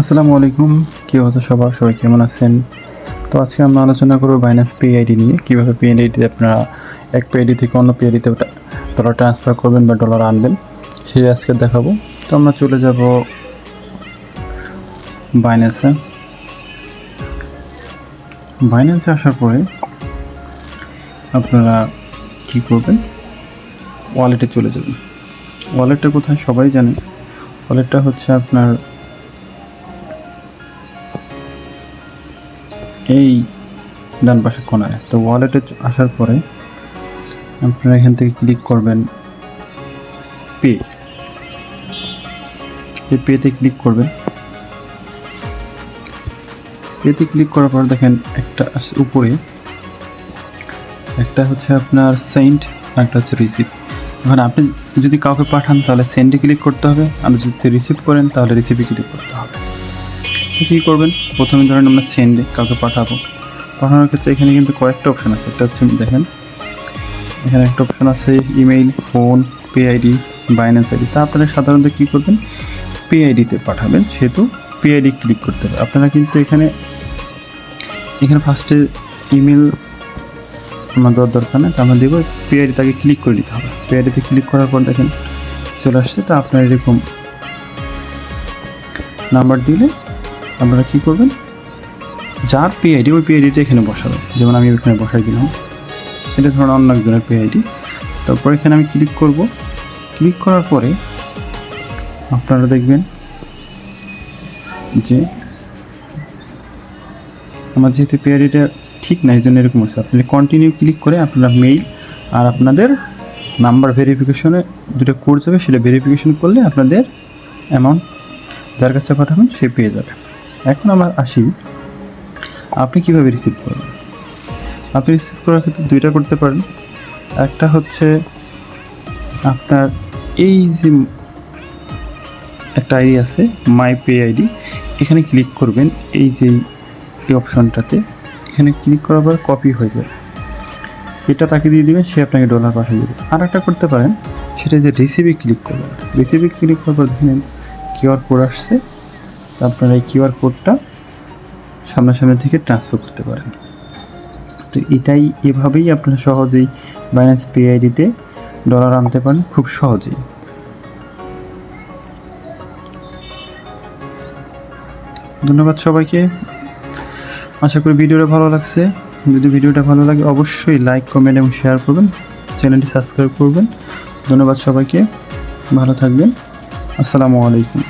আসসালামু আলাইকুম, কি অবস্থা সবাই কেমন আছেন? তো আজকে আমরা আলোচনা করব বাইন্যান্স পেআইডি নিয়ে। কীভাবে পেআইডিতে আপনারা এক পেআইডি থেকে অন্য পেআইডিতে ডলার ট্রান্সফার করবেন বা ডলার আনবেন, সেই আজকে দেখাবো। তো আমরা চলে যাব বাইন্যান্সে আসার পরে আপনারা কি করবেন, ওয়ালেটে চলে যাবেন। ওয়ালেটটা কোথায় সবাই জানেন। ওয়ালেটটা হচ্ছে আপনার এই ডান পাশে কোনায়। তো ওয়ালেটে আসার পরে আপনারা এখান থেকে ক্লিক করবেন পেতে ক্লিক করবেন। পেতে ক্লিক করার পর দেখেন একটা উপরে একটা হচ্ছে আপনার সেন্ড, একটা হচ্ছে রিসিভ। এখন আপনি যদি কাউকে পাঠান তাহলে সেন্ডে ক্লিক করতে হবে, আর যদি রিসিভ করেন তাহলে রিসিভে ক্লিক করতে হবে। কী করবেন, প্রথমে ধরেন আমরা সেন্ডে কাউকে পাঠানোর ক্ষেত্রে এখানে কিন্তু কয়েকটা অপশান আছে। একটা হচ্ছে দেখেন এখানে একটা অপশান আছে ইমেইল, ফোন, পেআইডি, বাইন্যান্স আইডি। তা আপনারা সাধারণত কী করবেন, পেআইডিতে পাঠাবেন, সেহেতু পেআইডি ক্লিক করতে হবে। আপনারা কিন্তু এখানে ফার্স্টে ইমেল আমার দরকার নেই, তা আমরা দেবো পেআইডি, তাকে ক্লিক করে দিতে হবে। পেআইডিতে ক্লিক করার পর দেখেন চলে আসছে। তো আপনার এরকম নাম্বার দিলে আপনারা কী করবেন, যার পেআইডি ওই পেআইডিটা এখানে বসাবেন। যেমন আমি এখানে বসাই দিলাম, এটা ধরুন অন্য একজনের পেআইডি। তারপর এখানে আমি ক্লিক করব। ক্লিক করার পরে আপনারা দেখবেন যে আমার যেহেতু পেআইডিটা ঠিক না, এই জন্য এরকম হচ্ছে। আপনি কন্টিনিউ ক্লিক করে আপনারা মেইল আর আপনাদের নাম্বার ভেরিফিকেশনে দুটো কোড যাবে, সেটা ভেরিফিকেশন করলে আপনাদের অ্যামাউন্ট যার কাছে পাঠাবেন সে পেয়ে যাবে। এখন আমরা আসি আপনি কীভাবে রিসিভ করবেন। আপনি রিসিভ করার ক্ষেত্রে দুইটা করতে পারেন। একটা হচ্ছে আপনার এই যে একটা আইডি আছে মাই পেআইডি, এখানে ক্লিক করবেন। এই যে এই অপশনটাতে এখানে ক্লিক করার পর কপি হয়ে যাবে, এটা তাকে দিয়ে দেবেন, সে আপনাকে ডলার পাঠিয়ে দেবে। আর একটা করতে পারেন, সেটা যে রিসিভে ক্লিক করবেন। রিসিভে ক্লিক করার পর দেখেন কিউআর কোড আসছে। তো আপনারা এই কিউআর কোডটা সামনাসামনি থেকে ট্রান্সফার করতে পারেন। তো এভাবেই আপনারা সহজেই বাইন্যান্স পেআইডিতে ডলার আনতে পারেন, খুব সহজেই। ধন্যবাদ সবাইকে, আশা করি ভিডিওটা ভালো লাগছে। যদি ভিডিওটা ভালো লাগে অবশ্যই লাইক, কমেন্ট এবং শেয়ার করবেন, চ্যানেলটি সাবস্ক্রাইব করবেন। ধন্যবাদ সবাইকে, ভালো থাকবেন। আসসালামু আলাইকুম।